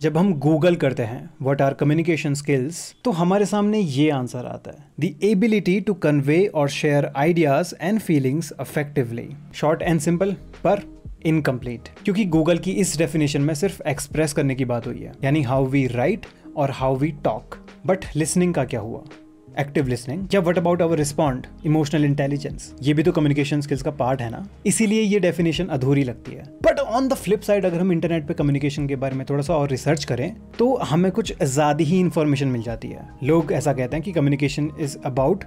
जब हम गूगल करते हैं व्हाट आर कम्युनिकेशन स्किल्स, तो हमारे सामने ये आंसर आता है, द एबिलिटी टू कन्वे और share ideas and feelings effectively. Short and simple पर इनकम्प्लीट, क्योंकि गूगल की इस डेफिनेशन में सिर्फ एक्सप्रेस करने की बात हुई है, यानी हाउ वी राइट और how we talk. But listening का क्या हुआ? एक्टिव लिसनिंग या what about our respond, emotional intelligence, ये भी तो कम्युनिकेशन स्किल्स का पार्ट है ना। इसीलिए ये डेफिनेशन अधूरी लगती है। But on the flip side, अगर हम इंटरनेट पे कम्युनिकेशन के बारे में थोड़ा सा और रिसर्च करें तो हमें कुछ ज़्यादा ही इंफॉर्मेशन मिल जाती है। लोग ऐसा कहते हैं कि communication is about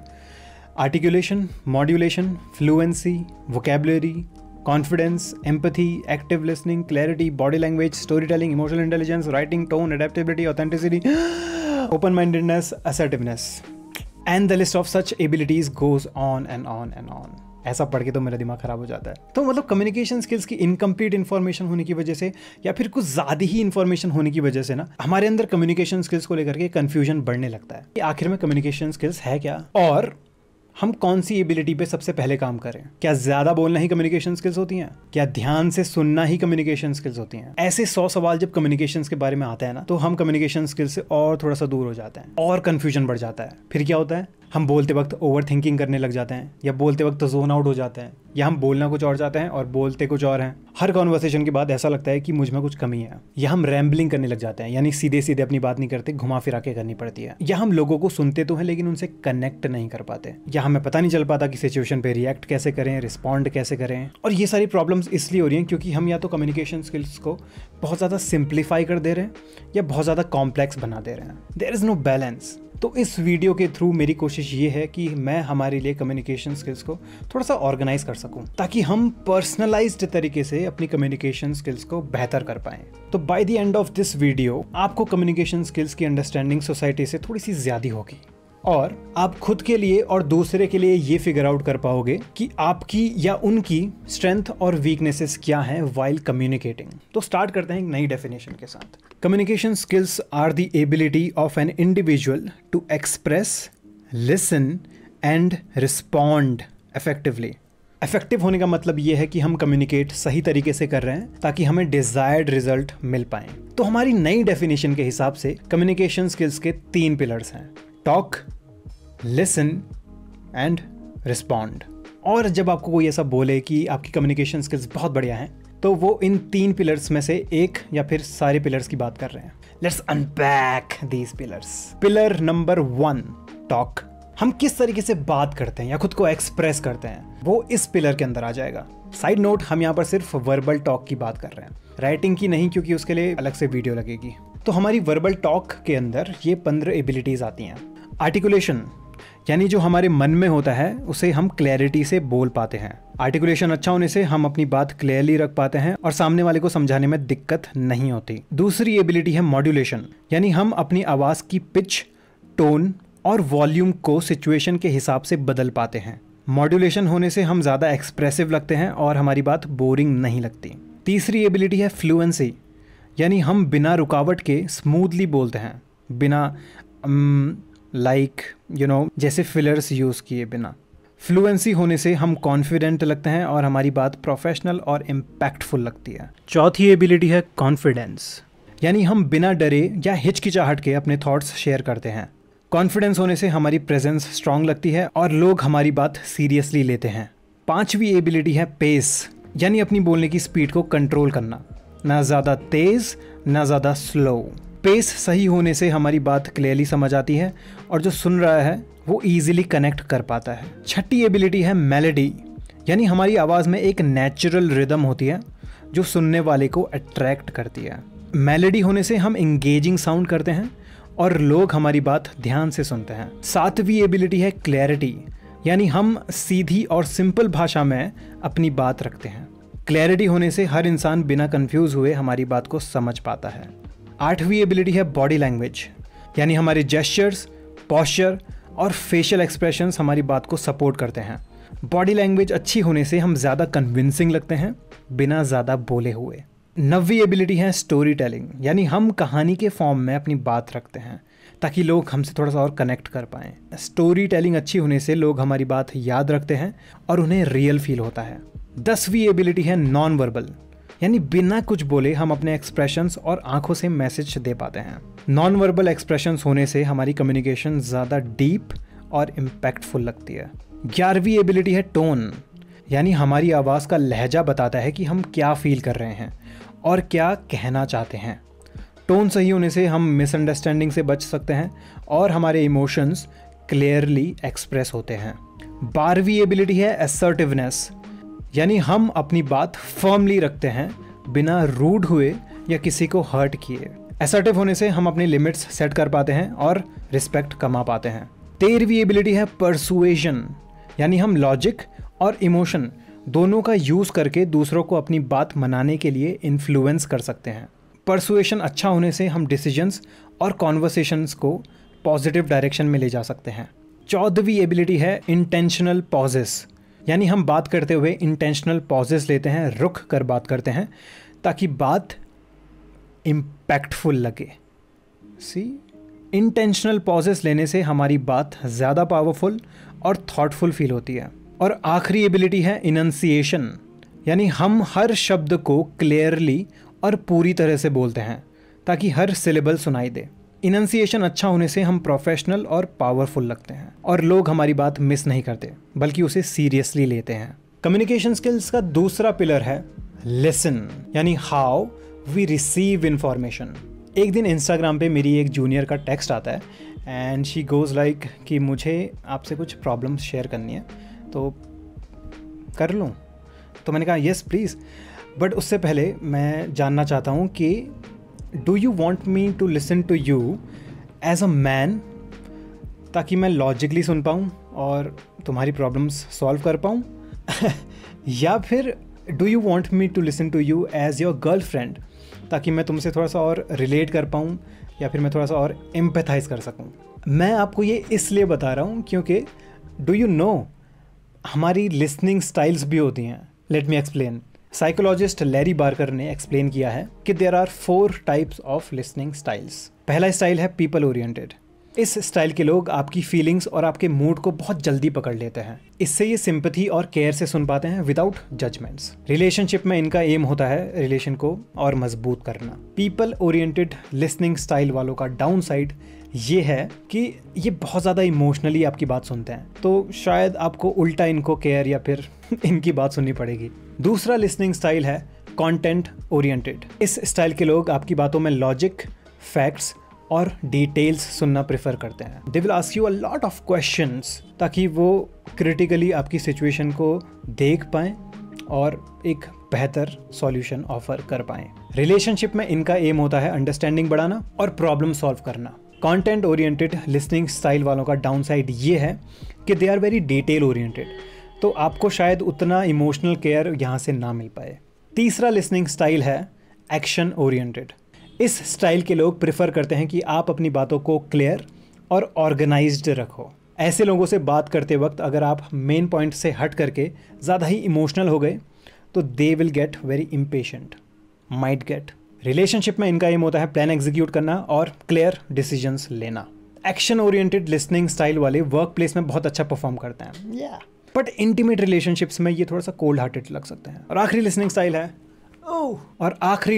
articulation, modulation, fluency, vocabulary, confidence, empathy, active listening, clarity, body language, story telling, emotional intelligence, writing, tone, adaptability, authenticity, open mindedness, assertiveness, and the list of such abilities goes on and on and on. ऐसा पढ़ के तो मेरा दिमाग खराब हो जाता है। तो मतलब कम्युनिकेशन स्किल्स की इनकम्प्लीट इन्फॉर्मेशन होने की वजह से या फिर कुछ ज़्यादा ही इन्फॉर्मेशन होने की वजह से ना हमारे अंदर कम्युनिकेशन स्किल्स को लेकर के कन्फ्यूजन बढ़ने लगता है कि आखिर में कम्युनिकेशन स्किल्स है क्या, और हम कौन सी एबिलिटी पे सबसे पहले काम करें। क्या ज़्यादा बोलना ही कम्युनिकेशन स्किल्स होती हैं? क्या ध्यान से सुनना ही कम्युनिकेशन स्किल्स होती हैं? ऐसे 100 सवाल जब कम्युनिकेशन के बारे में आते हैं ना, तो हम कम्युनिकेशन स्किल्स से और थोड़ा सा दूर हो जाते हैं और कन्फ्यूजन बढ़ जाता है। फिर क्या होता है, हम बोलते वक्त ओवर थिंकिंग करने लग जाते हैं, या बोलते वक्त जोन आउट हो जाते हैं, या हम बोलना कुछ और चाहते हैं और बोलते कुछ और हैं। हर कॉन्वर्सेशन के बाद ऐसा लगता है कि मुझ में कुछ कमी है, या हम रैम्बलिंग करने लग जाते हैं, यानी सीधे सीधे अपनी बात नहीं करते, घुमा फिरा के करनी पड़ती है। या हम लोगों को सुनते तो हैं लेकिन उनसे कनेक्ट नहीं कर पाते, या हमें पता नहीं चल पाता कि सिचुएशन पे रिएक्ट कैसे करें, रिस्पॉन्ड कैसे करें। और ये सारी प्रॉब्लम्स इसलिए हो रही हैं क्योंकि हम या तो कम्युनिकेशन स्किल्स को बहुत ज़्यादा सिंप्लीफाई कर दे रहे हैं या बहुत ज़्यादा कॉम्प्लेक्स बना दे रहे हैं। There is no balance. तो इस वीडियो के थ्रू मेरी कोशिश ये है कि मैं हमारे लिए कम्युनिकेशन स्किल्स को थोड़ा सा ऑर्गेनाइज कर सकूं, ताकि हम पर्सनलाइज्ड तरीके से अपनी कम्युनिकेशन स्किल्स को बेहतर कर पाएं। तो by the end of this video आपको कम्युनिकेशन स्किल्स की अंडरस्टैंडिंग सोसाइटी से थोड़ी सी ज़्यादा होगी, और आप खुद के लिए और दूसरे के लिए ये फिगर आउट कर पाओगे कि आपकी या उनकी स्ट्रेंथ और वीकनेसेस क्या हैं व्हाइल कम्युनिकेटिंग। तो स्टार्ट करते हैं एक नई डेफिनेशन के साथ। Communication skills are the ability of an individual to express, listen and respond effectively. Effective होने का मतलब ये है कि हम कम्युनिकेट सही तरीके से कर रहे हैं ताकि हमें डिजायर्ड रिजल्ट मिल पाए। तो हमारी नई डेफिनेशन के हिसाब से कम्युनिकेशन स्किल्स के 3 पिलर्स हैं, टॉक, लिसन एंड रिस्पॉन्ड। और जब आपको कोई ऐसा बोले कि आपकी कम्युनिकेशन स्किल्स बहुत बढ़िया हैं, तो वो इन 3 पिलर्स में से एक या फिर सारे पिलर्स की बात कर रहे हैं। Let's unpack these pillars. Pillar number 1, talk. हम किस तरीके से बात करते हैं या खुद को एक्सप्रेस करते हैं, वो इस पिलर के अंदर आ जाएगा। साइड नोट, हम यहाँ पर सिर्फ वर्बल टॉक की बात कर रहे हैं, राइटिंग की नहीं, क्योंकि उसके लिए अलग से वीडियो लगेगी। तो हमारी वर्बल टॉक के अंदर ये 15 एबिलिटीज आती हैं। आर्टिकुलेशन, यानी जो हमारे मन में होता है उसे हम क्लैरिटी से बोल पाते हैं। आर्टिकुलेशन अच्छा होने से हम अपनी बात क्लियरली रख पाते हैं और सामने वाले को समझाने में दिक्कत नहीं होती। दूसरी एबिलिटी है मॉड्यूलेशन, यानी हम अपनी आवाज़ की पिच, टोन और वॉल्यूम को सिचुएशन के हिसाब से बदल पाते हैं। मॉड्यूलेशन होने से हम ज़्यादा एक्सप्रेसिव लगते हैं और हमारी बात बोरिंग नहीं लगती। तीसरी एबिलिटी है फ्लुएंसी, यानी हम बिना रुकावट के स्मूथली बोलते हैं, बिना जैसे फिलर्स यूज़ किए बिना। फ्लुएंसी होने से हम कॉन्फिडेंट लगते हैं और हमारी बात प्रोफेशनल और इम्पैक्टफुल लगती है। चौथी एबिलिटी है कॉन्फिडेंस, यानी हम बिना डरे या हिचकिचाहट के अपने थॉट्स शेयर करते हैं। कॉन्फिडेंस होने से हमारी प्रेजेंस स्ट्रांग लगती है और लोग हमारी बात सीरियसली लेते हैं। पांचवी एबिलिटी है पेस, यानी अपनी बोलने की स्पीड को कंट्रोल करना, ना ज़्यादा तेज़ ना ज़्यादा स्लो। पेस सही होने से हमारी बात क्लियरली समझ आती है और जो सुन रहा है वो ईजिली कनेक्ट कर पाता है। छठी एबिलिटी है मेलोडी, यानी हमारी आवाज़ में एक नेचुरल रिदम होती है जो सुनने वाले को अट्रैक्ट करती है। मेलोडी होने से हम इंगेजिंग साउंड करते हैं और लोग हमारी बात ध्यान से सुनते हैं। सातवीं एबिलिटी है क्लैरिटी, यानी हम सीधी और सिंपल भाषा में अपनी बात रखते हैं। क्लैरिटी होने से हर इंसान बिना कंफ्यूज हुए हमारी बात को समझ पाता है। आठवीं एबिलिटी है बॉडी लैंग्वेज, यानी हमारे जेस्चर्स, पॉस्चर और फेशियल एक्सप्रेशंस हमारी बात को सपोर्ट करते हैं। बॉडी लैंग्वेज अच्छी होने से हम ज़्यादा कन्विंसिंग लगते हैं बिना ज़्यादा बोले हुए। 9वीं एबिलिटी है स्टोरी टेलिंग, यानी हम कहानी के फॉर्म में अपनी बात रखते हैं ताकि लोग हमसे थोड़ा सा और कनेक्ट कर पाएँ। स्टोरी टेलिंग अच्छी होने से लोग हमारी बात याद रखते हैं और उन्हें रियल फील होता है। 10वीं एबिलिटी है नॉन वर्बल, यानी बिना कुछ बोले हम अपने एक्सप्रेशंस और आंखों से मैसेज दे पाते हैं। नॉन वर्बल एक्सप्रेशंस होने से हमारी कम्युनिकेशन ज़्यादा डीप और इम्पैक्टफुल लगती है। 11वीं एबिलिटी है टोन, यानी हमारी आवाज़ का लहजा बताता है कि हम क्या फील कर रहे हैं और क्या कहना चाहते हैं। टोन सही होने से हम मिसअंडरस्टैंडिंग से बच सकते हैं और हमारे इमोशंस क्लियरली एक्सप्रेस होते हैं। 12वीं एबिलिटी है असर्टिवनेस, यानी हम अपनी बात फर्मली रखते हैं बिना रूड हुए या किसी को हर्ट किए। असर्टिव होने से हम अपनी लिमिट्स सेट कर पाते हैं और रिस्पेक्ट कमा पाते हैं। 13वीं एबिलिटी है परसुएशन, यानी हम लॉजिक और इमोशन दोनों का यूज़ करके दूसरों को अपनी बात मनाने के लिए इन्फ्लुएंस कर सकते हैं। परसुएशन अच्छा होने से हम डिसीजंस और कॉन्वर्सेशंस को पॉजिटिव डायरेक्शन में ले जा सकते हैं। 14वीं एबिलिटी है इंटेंशनल पॉजेस, यानी हम बात करते हुए इंटेंशनल पॉजेस लेते हैं, रुक कर बात करते हैं ताकि बात इम्पैक्टफुल लगे। इंटेंशनल पॉजेस लेने से हमारी बात ज़्यादा पावरफुल और थॉटफुल फील होती है। और आखिरी एबिलिटी है इनंसिएशन, यानी हम हर शब्द को क्लियरली और पूरी तरह से बोलते हैं ताकि हर सिलेबल सुनाई दे। इनंसिएशन अच्छा होने से हम प्रोफेशनल और पावरफुल लगते हैं और लोग हमारी बात मिस नहीं करते बल्कि उसे सीरियसली लेते हैं। कम्युनिकेशन स्किल्स का दूसरा पिलर है लिसन, यानी हाउ वी रिसीव इंफॉर्मेशन। एक दिन इंस्टाग्राम पे मेरी एक जूनियर का टेक्स्ट आता है एंड शी गोज़ लाइक कि मुझे आपसे कुछ प्रॉब्लम्स शेयर करनी है तो कर लूँ। तो मैंने कहा येस प्लीज़, बट उससे पहले मैं जानना चाहता हूँ कि do you want me to listen to you as a man, ताकि मैं लॉजिकली सुन पाऊँ और तुम्हारी प्रॉब्लम्स सॉल्व कर पाऊँ या फिर do you want me to listen to you as your girlfriend, ताकि मैं तुमसे थोड़ा सा और रिलेट कर पाऊँ या फिर मैं थोड़ा सा और एम्पैथाइज कर सकूँ। मैं आपको ये इसलिए बता रहा हूँ क्योंकि डू यू नो हमारी लिसनिंग स्टाइल्स भी होती हैं। Let me explain. Psychologist Larry Barker ने एक्सप्लेन किया है कि there are 4 types of listening styles. पहला स्टाइल है पीपल ओरिएंटेड। इस स्टाइल के लोग आपकी फीलिंग्स और आपके मूड को बहुत जल्दी पकड़ लेते हैं। इससे ये सिंपैथी और केयर से सुन पाते हैं विदाउट जजमेंट्स। रिलेशनशिप में इनका एम होता है रिलेशन को और मजबूत करना। पीपल ओरिएंटेड लिसनिंग स्टाइल वालों का डाउन साइड ये है कि ये बहुत ज़्यादा इमोशनली आपकी बात सुनते हैं, तो शायद आपको उल्टा इनको केयर या फिर इनकी बात सुननी पड़ेगी। दूसरा लिसनिंग स्टाइल है कंटेंट ओरिएंटेड। इस स्टाइल के लोग आपकी बातों में लॉजिक, फैक्ट्स और डिटेल्स सुनना प्रेफर करते हैं। They will ask you a lot of questions ताकि वो क्रिटिकली आपकी सिचुएशन को देख पाएं और एक बेहतर सॉल्यूशन ऑफर कर पाएं। रिलेशनशिप में इनका एम होता है अंडरस्टैंडिंग बढ़ाना और प्रॉब्लम सॉल्व करना। कंटेंट ओरिएंटेड लिसनिंग स्टाइल वालों का डाउन साइड ये है कि they are very detail oriented, तो आपको शायद उतना इमोशनल केयर यहाँ से ना मिल पाए। तीसरा लिसनिंग स्टाइल है एक्शन ओरिएंटेड। इस स्टाइल के लोग प्रेफर करते हैं कि आप अपनी बातों को क्लियर और ऑर्गेनाइज्ड रखो। ऐसे लोगों से बात करते वक्त अगर आप मेन पॉइंट से हट करके ज़्यादा ही इमोशनल हो गए तो they will get very impatient, might get. Relationship में इनका एम होता है प्लान एग्जीक्यूट करना और क्लियर डिसीजंस लेना। एक्शन ओरिएंटेड लिसनिंग स्टाइल वाले वर्क प्लेस में बहुत अच्छा परफॉर्म करते हैं, बट इंटीमेट रिलेशनशिप्स में ये थोड़ा सा कोल्ड हार्टेड लग सकते हैं। और आखिरी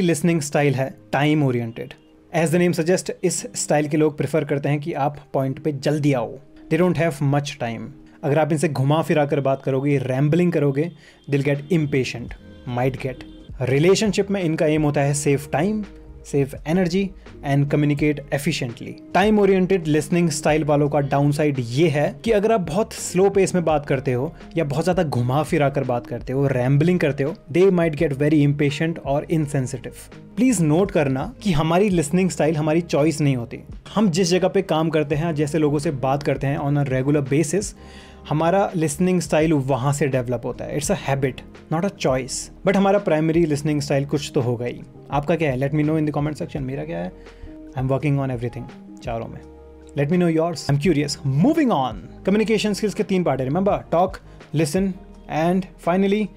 लिसनिंग स्टाइल है time oriented. As the name suggest, इस स्टाइल के लोग प्रेफर करते हैं कि आप पॉइंट पे जल्दी आओ। They don't have much time. अगर आप इनसे घुमा फिरा कर बात करोगे, रैम्बलिंग करोगे, दिल get impatient, might get. Relationship में इनका एम होता है save time, save energy and communicate efficiently. Time oriented listening style वालों का डाउन साइड ये है कि अगर आप बहुत स्लो पेस में बात करते हो या बहुत ज़्यादा घुमा फिरा कर बात करते हो, रैम्बलिंग करते हो, they might get very impatient और इनसेंसिटिव। प्लीज़ नोट करना कि हमारी लिसनिंग स्टाइल हमारी चॉइस नहीं होती। हम जिस जगह पे काम करते हैं, जैसे लोगों से बात करते हैं ऑन अ रेगुलर बेसिस, हमारा लिसनिंग स्टाइल वहाँ से डेवलप होता है। It's a habit, not a choice. But हमारा प्राइमरी लिसनिंग स्टाइल कुछ तो होगा ही। आपका क्या है? Let me know in the comment section. मेरा क्या है? I am working on everything, चारों में। Let me know yours, I am curious. Moving on. Communication skills के 3 पार्ट है, remember, talk, listen and finally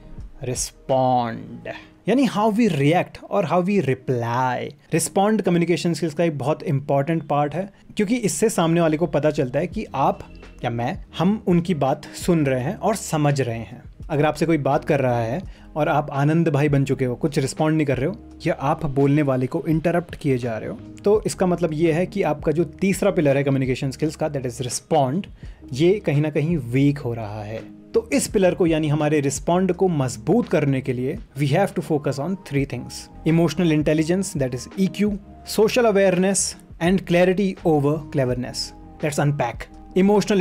respond. यानी हाउ वी रिएक्ट और how we reply. Respond communication skills का एक बहुत important part है, क्योंकि इससे सामने वाले को पता चलता है कि आप या मैं, हम उनकी बात सुन रहे हैं और समझ रहे हैं। अगर आपसे कोई बात कर रहा है और आप आनंद भाई बन चुके हो, कुछ रिस्पॉन्ड नहीं कर रहे हो, या आप बोलने वाले को इंटरप्ट किए जा रहे हो, तो इसका मतलब ये है कि आपका जो तीसरा पिलर है कम्युनिकेशन स्किल्स का, दैट इज रिस्पॉन्ड, ये कहीं ना कहीं वीक हो रहा है। तो इस पिलर को यानी हमारे रिस्पॉन्ड को मजबूत करने के लिए we have to focus on 3 things: emotional intelligence, that is EQ, social awareness and clarity over cleverness. Let's unpack emotional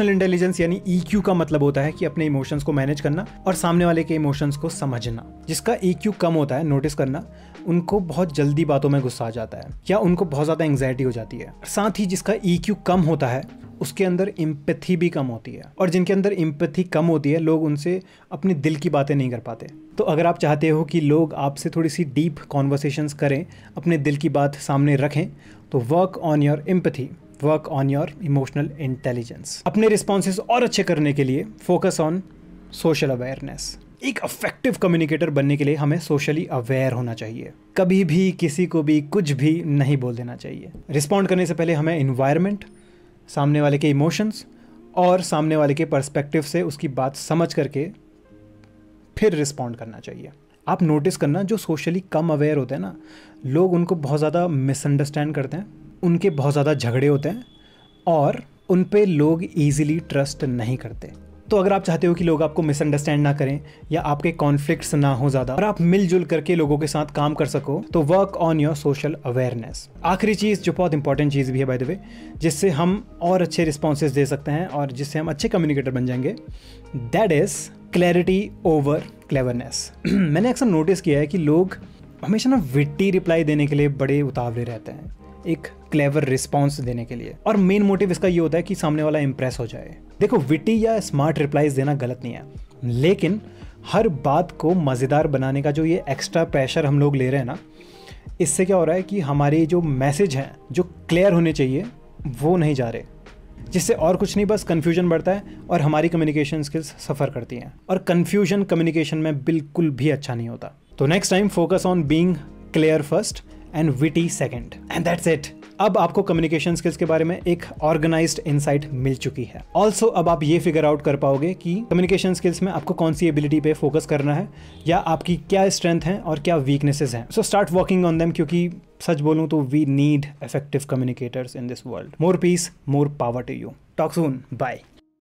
intelligence यानी EQ का मतलब होता है कि अपने इमोशंस को मैनेज करना और सामने वाले के इमोशंस को समझना। जिसका EQ कम होता है, नोटिस करना, उनको बहुत जल्दी बातों में गुस्सा आ जाता है या उनको बहुत ज़्यादा एंग्जाइटी हो जाती है। साथ ही जिसका EQ कम होता है उसके अंदर एम्पैथी भी कम होती है, और जिनके अंदर एम्पैथी कम होती है लोग उनसे अपने दिल की बातें नहीं कर पाते। तो अगर आप चाहते हो कि लोग आपसे थोड़ी सी डीप कॉन्वर्सेशंस करें, अपने दिल की बात सामने रखें, तो work on your empathy, work on your emotional intelligence. अपने रिस्पॉन्सेज और अच्छे करने के लिए फोकस ऑन सोशल अवेयरनेस। एक इफेक्टिव कम्युनिकेटर बनने के लिए हमें सोशली अवेयर होना चाहिए। कभी भी किसी को भी कुछ भी नहीं बोल देना चाहिए। रिस्पॉन्ड करने से पहले हमें इन्वायरमेंट, सामने वाले के इमोशंस और सामने वाले के पर्सपेक्टिव से उसकी बात समझ करके फिर रिस्पॉन्ड करना चाहिए। आप नोटिस करना, जो सोशली कम अवेयर होते हैं ना लोग, उनको बहुत ज़्यादा मिसअंडरस्टैंड करते हैं, उनके बहुत ज़्यादा झगड़े होते हैं और उन पे लोग ईजिली ट्रस्ट नहीं करते। तो अगर आप चाहते हो कि लोग आपको मिसअंडरस्टैंड ना करें या आपके कॉन्फ्लिक्ट्स ना हो ज़्यादा और आप मिलजुल करके लोगों के साथ काम कर सको, तो work on your social awareness. आखिरी चीज़, जो बहुत इंपॉर्टेंट चीज़ भी है बाय द वे, जिससे हम और अच्छे रिस्पॉन्सेज दे सकते हैं और जिससे हम अच्छे कम्युनिकेटर बन जाएंगे, that is clarity over cleverness. मैंने अक्सर नोटिस किया है कि लोग हमेशा ना विट्टी रिप्लाई देने के लिए बड़े उतावले रहते हैं, एक क्लेवर रिस्पॉन्स देने के लिए, और मेन मोटिव इसका ये होता है कि सामने वाला इंप्रेस हो जाए। देखो, विटी या स्मार्ट रिप्लाईज देना गलत नहीं है, लेकिन हर बात को मज़ेदार बनाने का जो ये एक्स्ट्रा प्रेशर हम लोग ले रहे हैं ना, इससे क्या हो रहा है कि हमारे जो मैसेज हैं जो क्लियर होने चाहिए वो नहीं जा रहे, जिससे और कुछ नहीं, बस कन्फ्यूजन बढ़ता है और हमारी कम्युनिकेशन स्किल्स सफ़र करती हैं, और कन्फ्यूजन कम्युनिकेशन में बिल्कुल भी अच्छा नहीं होता। तो next time focus on being clear first and witty second, and that's it. अब आपको कम्युनिकेशन स्किल्स के बारे में एक ऑर्गेनाइज्ड इनसाइट मिल चुकी है। ऑल्सो अब आप ये फिगर आउट कर पाओगे कि कम्युनिकेशन स्किल्स में आपको कौन सी एबिलिटी पे फोकस करना है, या आपकी क्या स्ट्रेंथ है और क्या वीकनेसेस हैं। So start working on them, क्योंकि सच बोलूं तो we need effective communicators in this world. More peace, more power to you. Talk soon, bye.